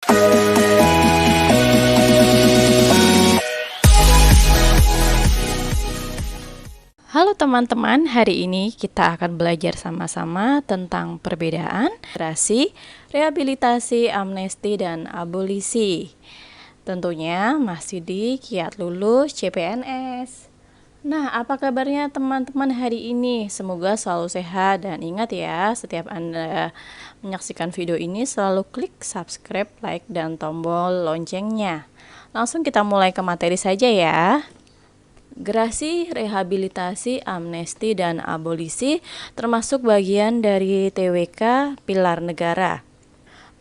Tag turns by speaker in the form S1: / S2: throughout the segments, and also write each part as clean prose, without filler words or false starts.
S1: Halo teman-teman, hari ini kita akan belajar sama-sama tentang perbedaan gerasi, rehabilitasi, amnesti, dan abolisi. Tentunya masih di Kiat Lulus CPNS. Nah, apa kabarnya teman-teman hari ini? Semoga selalu sehat dan ingat ya, setiap Anda menyaksikan video ini selalu klik subscribe, like, dan tombol loncengnya. Langsung kita mulai ke materi saja ya. Gerasi, rehabilitasi, amnesti, dan abolisi termasuk bagian dari TWK Pilar Negara.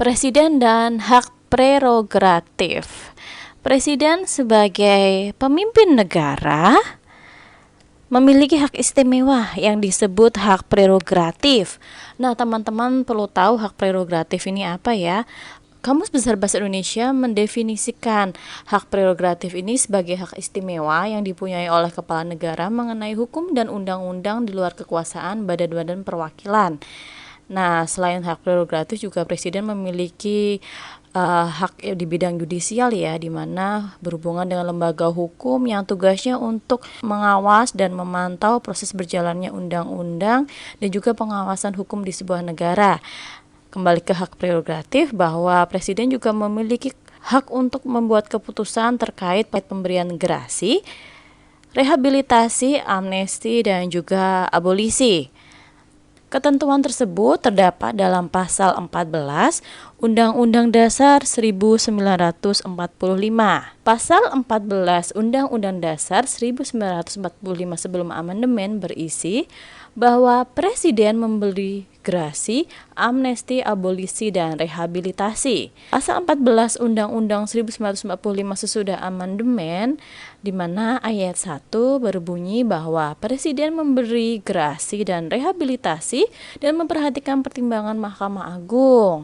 S1: Presiden dan hak prerogatif. Presiden sebagai pemimpin negara memiliki hak istimewa yang disebut hak prerogatif. Nah, teman-teman perlu tahu hak prerogatif ini apa ya? Kamus Besar Bahasa Indonesia mendefinisikan hak prerogatif ini sebagai hak istimewa yang dipunyai oleh kepala negara mengenai hukum dan undang-undang di luar kekuasaan badan-badan perwakilan. Nah, selain hak prerogatif juga presiden memiliki hak di bidang yudisial ya, di mana berhubungan dengan lembaga hukum yang tugasnya untuk mengawas dan memantau proses berjalannya undang-undang dan juga pengawasan hukum di sebuah negara. Kembali ke hak prerogatif bahwa presiden juga memiliki hak untuk membuat keputusan terkait pemberian gerasi, rehabilitasi, amnesti, dan juga abolisi. Ketentuan tersebut terdapat dalam pasal 14 Undang-Undang Dasar 1945. Pasal 14 Undang-Undang Dasar 1945 sebelum amandemen berisi bahwa presiden memberi gerasi, amnesti, abolisi, dan rehabilitasi. Pasal 14 Undang-Undang 1945 sesudah amandemen, di mana ayat 1 berbunyi bahwa presiden memberi gerasi dan rehabilitasi dan memperhatikan pertimbangan Mahkamah Agung.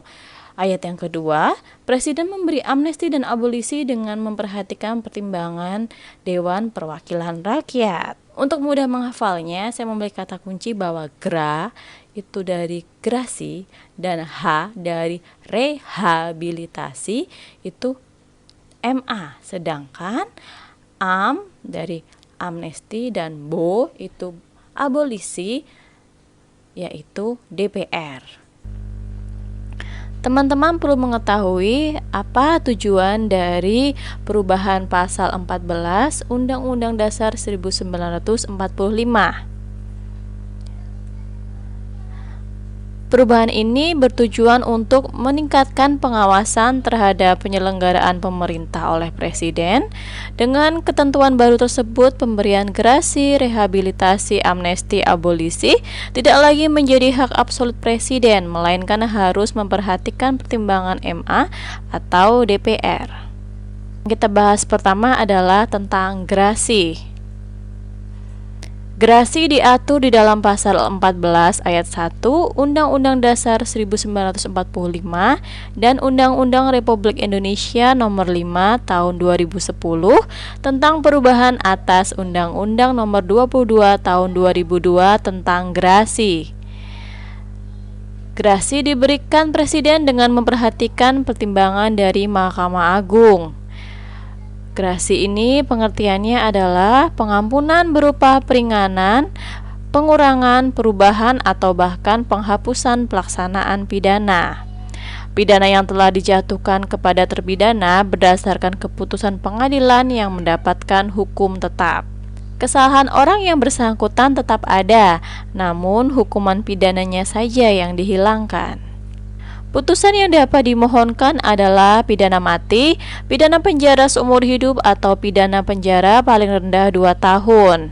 S1: Ayat yang kedua, presiden memberi amnesti dan abolisi dengan memperhatikan pertimbangan Dewan Perwakilan Rakyat. Untuk mudah menghafalnya, saya memberi kata kunci bahwa gra itu dari gerasi dan H dari rehabilitasi itu MA, sedangkan am dari amnesti dan bo itu abolisi yaitu DPR. Teman-teman perlu mengetahui apa tujuan dari perubahan pasal 14 Undang-Undang Dasar 1945. Perubahan ini bertujuan untuk meningkatkan pengawasan terhadap penyelenggaraan pemerintah oleh presiden. Dengan ketentuan baru tersebut, pemberian gerasi, rehabilitasi, amnesti, abolisi tidak lagi menjadi hak absolut presiden, melainkan harus memperhatikan pertimbangan MA atau DPR. Kita bahas pertama adalah tentang gerasi. Gerasi diatur di dalam pasal 14 ayat 1 Undang-Undang Dasar 1945 dan Undang-Undang Republik Indonesia Nomor 5 Tahun 2010 tentang perubahan atas Undang-Undang Nomor 22 Tahun 2002 tentang gerasi. Gerasi diberikan presiden dengan memperhatikan pertimbangan dari Mahkamah Agung. Gerasi ini pengertiannya adalah pengampunan berupa peringanan, pengurangan, perubahan, atau bahkan penghapusan pelaksanaan pidana. Pidana yang telah dijatuhkan kepada terpidana berdasarkan keputusan pengadilan yang mendapatkan hukum tetap. Kesalahan orang yang bersangkutan tetap ada, namun hukuman pidananya saja yang dihilangkan. Putusan yang dapat dimohonkan adalah pidana mati, pidana penjara seumur hidup, atau pidana penjara paling rendah 2 tahun.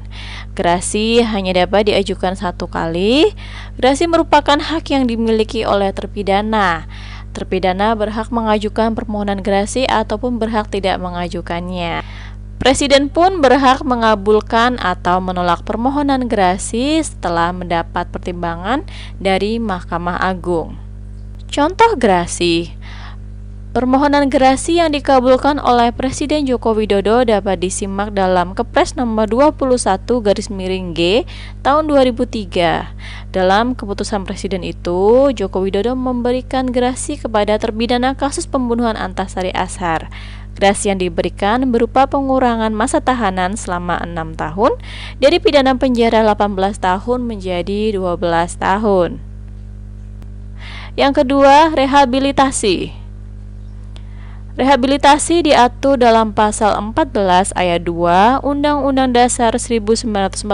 S1: Gerasi hanya dapat diajukan 1 kali. Gerasi merupakan hak yang dimiliki oleh terpidana. Terpidana berhak mengajukan permohonan gerasi ataupun berhak tidak mengajukannya. Presiden pun berhak mengabulkan atau menolak permohonan gerasi setelah mendapat pertimbangan dari Mahkamah Agung. Contoh gerasi. Permohonan gerasi yang dikabulkan oleh Presiden Joko Widodo dapat disimak dalam Kepres nomor 21/G tahun 2003. Dalam keputusan Presiden itu, Joko Widodo memberikan gerasi kepada terpidana kasus pembunuhan Antasari Azhar. Gerasi yang diberikan berupa pengurangan masa tahanan selama 6 tahun dari pidana penjara 18 tahun menjadi 12 tahun. Yang kedua, rehabilitasi. Rehabilitasi diatur dalam pasal 14 ayat 2 Undang-Undang Dasar 1945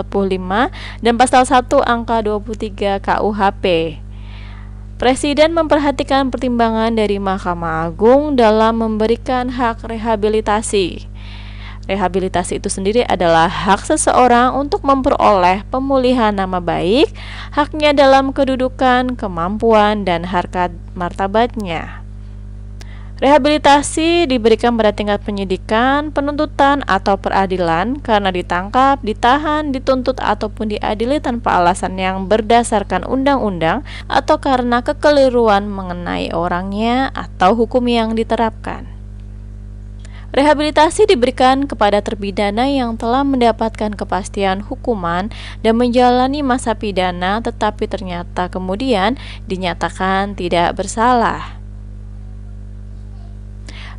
S1: dan pasal 1 angka 23 KUHP. Presiden memperhatikan pertimbangan dari Mahkamah Agung dalam memberikan hak rehabilitasi. Rehabilitasi itu sendiri adalah hak seseorang untuk memperoleh pemulihan nama baik, haknya dalam kedudukan, kemampuan, dan harkat martabatnya. Rehabilitasi diberikan pada tingkat penyidikan, penuntutan, atau peradilan karena ditangkap, ditahan, dituntut, ataupun diadili tanpa alasan yang berdasarkan undang-undang atau karena kekeliruan mengenai orangnya atau hukum yang diterapkan. Rehabilitasi diberikan kepada terpidana yang telah mendapatkan kepastian hukuman dan menjalani masa pidana tetapi ternyata kemudian dinyatakan tidak bersalah.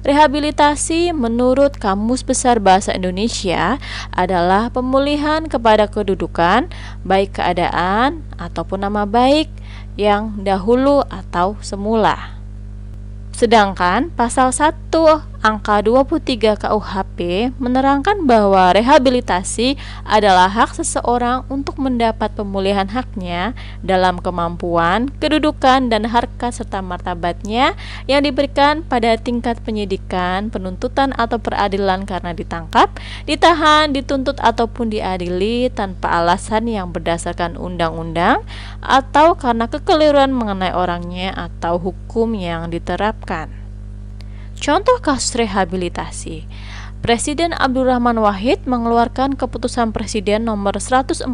S1: Rehabilitasi menurut Kamus Besar Bahasa Indonesia adalah pemulihan kepada kedudukan, baik keadaan ataupun nama baik yang dahulu atau semula. Sedangkan pasal 1 angka 23 KUHP menerangkan bahwa rehabilitasi adalah hak seseorang untuk mendapat pemulihan haknya dalam kemampuan, kedudukan, dan harkat serta martabatnya yang diberikan pada tingkat penyidikan, penuntutan, atau peradilan karena ditangkap, ditahan, dituntut, ataupun diadili tanpa alasan yang berdasarkan undang-undang atau karena kekeliruan mengenai orangnya atau hukum yang diterapkan. Contoh kasus rehabilitasi. Presiden Abdurrahman Wahid mengeluarkan keputusan Presiden nomor 142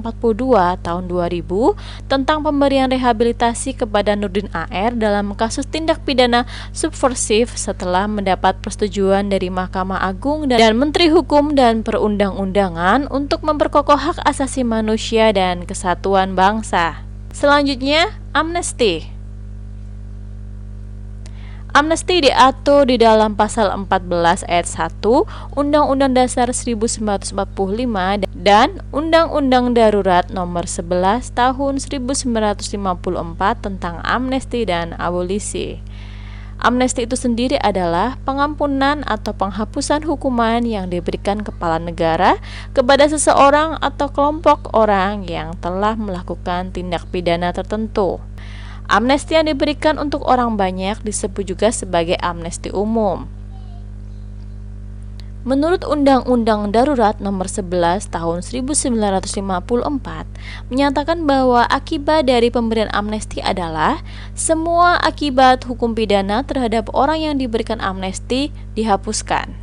S1: tahun 2000 tentang pemberian rehabilitasi kepada Nurdin AR dalam kasus tindak pidana subversif setelah mendapat persetujuan dari Mahkamah Agung dan Menteri Hukum dan Perundang-undangan untuk memperkokoh hak asasi manusia dan kesatuan bangsa. Selanjutnya, amnesti. Amnesti diatur di dalam pasal 14 ayat 1 Undang-Undang Dasar 1945 dan Undang-Undang Darurat nomor 11 tahun 1954 tentang amnesti dan abolisi. Amnesti itu sendiri adalah pengampunan atau penghapusan hukuman yang diberikan kepala negara kepada seseorang atau kelompok orang yang telah melakukan tindak pidana tertentu. Amnesti yang diberikan untuk orang banyak disebut juga sebagai amnesti umum. Menurut Undang-Undang Darurat nomor 11 tahun 1954 menyatakan bahwa akibat dari pemberian amnesti adalah semua akibat hukum pidana terhadap orang yang diberikan amnesti dihapuskan.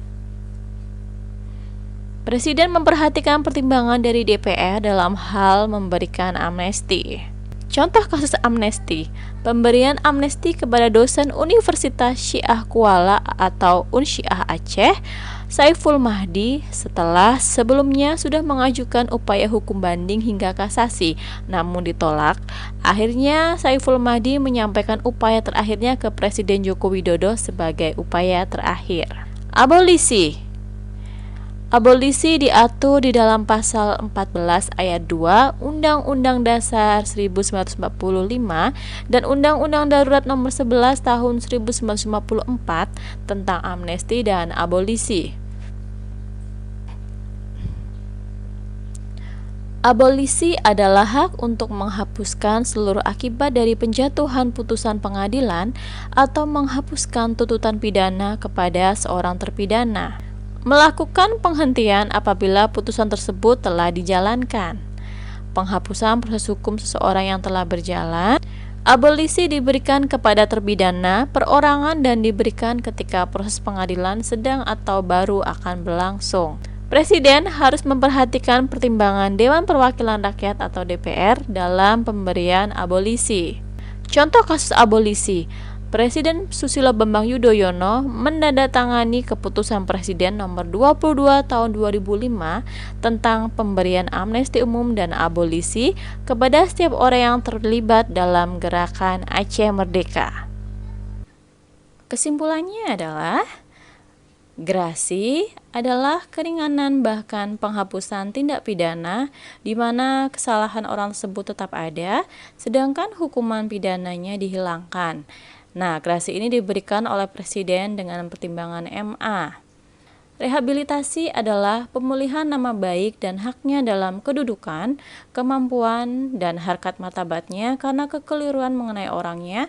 S1: Presiden memperhatikan pertimbangan dari DPR dalam hal memberikan amnesti. Contoh kasus amnesti, pemberian amnesti kepada dosen Universitas Syiah Kuala atau Unsyiah Aceh, Saiful Mahdi, setelah sebelumnya sudah mengajukan upaya hukum banding hingga kasasi, namun ditolak. Akhirnya Saiful Mahdi menyampaikan upaya terakhirnya ke Presiden Joko Widodo sebagai upaya terakhir. Abolisi. Abolisi diatur di dalam pasal 14 ayat 2 Undang-Undang Dasar 1945 dan Undang-Undang Darurat nomor 11 tahun 1954 tentang amnesti dan abolisi. Abolisi adalah hak untuk menghapuskan seluruh akibat dari penjatuhan putusan pengadilan atau menghapuskan tuntutan pidana kepada seorang terpidana. Melakukan penghentian apabila putusan tersebut telah dijalankan. Penghapusan proses hukum seseorang yang telah berjalan. Abolisi diberikan kepada terpidana perorangan dan diberikan ketika proses pengadilan sedang atau baru akan berlangsung. Presiden harus memperhatikan pertimbangan Dewan Perwakilan Rakyat atau DPR dalam pemberian abolisi. Contoh kasus abolisi. Presiden Susilo Bambang Yudhoyono menandatangani keputusan Presiden nomor 22 tahun 2005 tentang pemberian amnesti umum dan abolisi kepada setiap orang yang terlibat dalam gerakan Aceh Merdeka. Kesimpulannya adalah gerasi adalah keringanan bahkan penghapusan tindak pidana di mana kesalahan orang tersebut tetap ada, sedangkan hukuman pidananya dihilangkan. Nah, gerasi ini diberikan oleh Presiden dengan pertimbangan MA. Rehabilitasi adalah pemulihan nama baik dan haknya dalam kedudukan, kemampuan, dan harkat martabatnya karena kekeliruan mengenai orangnya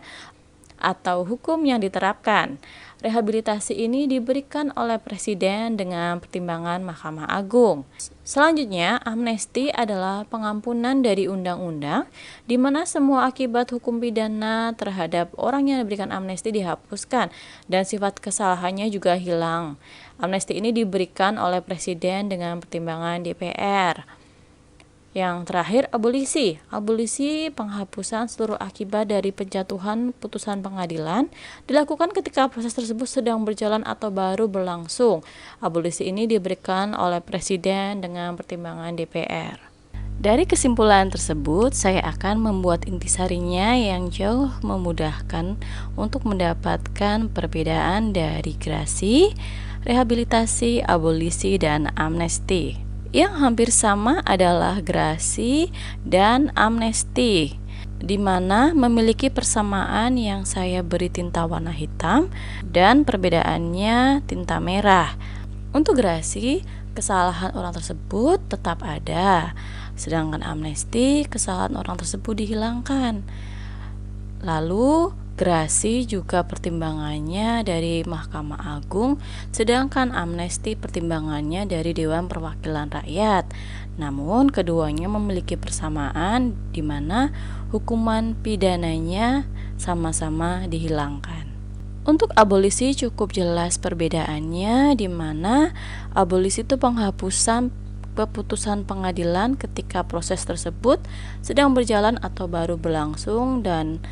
S1: atau hukum yang diterapkan. Rehabilitasi ini diberikan oleh Presiden dengan pertimbangan Mahkamah Agung. Selanjutnya, amnesti adalah pengampunan dari undang-undang di mana semua akibat hukum pidana terhadap orang yang diberikan amnesti dihapuskan dan sifat kesalahannya juga hilang. Amnesti ini diberikan oleh Presiden dengan pertimbangan DPR. Yang terakhir, abolisi. Abolisi penghapusan seluruh akibat dari penjatuhan putusan pengadilan dilakukan ketika proses tersebut sedang berjalan atau baru berlangsung. Abolisi ini diberikan oleh Presiden dengan pertimbangan DPR. Dari kesimpulan tersebut, saya akan membuat intisarinya yang jauh memudahkan untuk mendapatkan perbedaan dari gerasi, rehabilitasi, abolisi, dan amnesti. Yang hampir sama adalah gerasi dan amnesti, di mana memiliki persamaan yang saya beri tinta warna hitam dan perbedaannya tinta merah. Untuk gerasi, kesalahan orang tersebut tetap ada, sedangkan amnesti, kesalahan orang tersebut dihilangkan. Lalu gerasi juga pertimbangannya dari Mahkamah Agung, sedangkan amnesti pertimbangannya dari Dewan Perwakilan Rakyat. Namun keduanya memiliki persamaan di mana hukuman pidananya sama-sama dihilangkan. Untuk abolisi cukup jelas perbedaannya, di mana abolisi itu penghapusan keputusan pengadilan ketika proses tersebut sedang berjalan atau baru berlangsung dan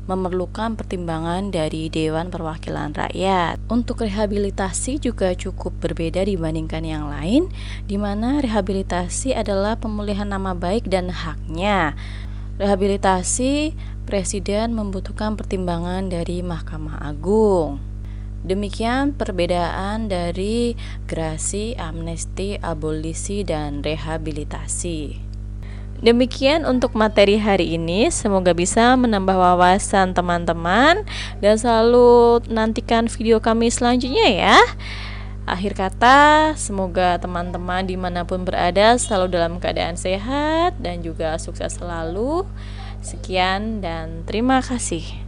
S1: memerlukan pertimbangan dari Dewan Perwakilan Rakyat. Untuk rehabilitasi juga cukup berbeda dibandingkan yang lain, di mana rehabilitasi adalah pemulihan nama baik dan haknya. Rehabilitasi, Presiden membutuhkan pertimbangan dari Mahkamah Agung. Demikian perbedaan dari gerasi, amnesti, abolisi, dan rehabilitasi. Demikian untuk materi hari ini, semoga bisa menambah wawasan teman-teman dan selalu nantikan video kami selanjutnya ya. Akhir kata, semoga teman-teman dimanapun berada selalu dalam keadaan sehat dan juga sukses selalu. Sekian dan terima kasih.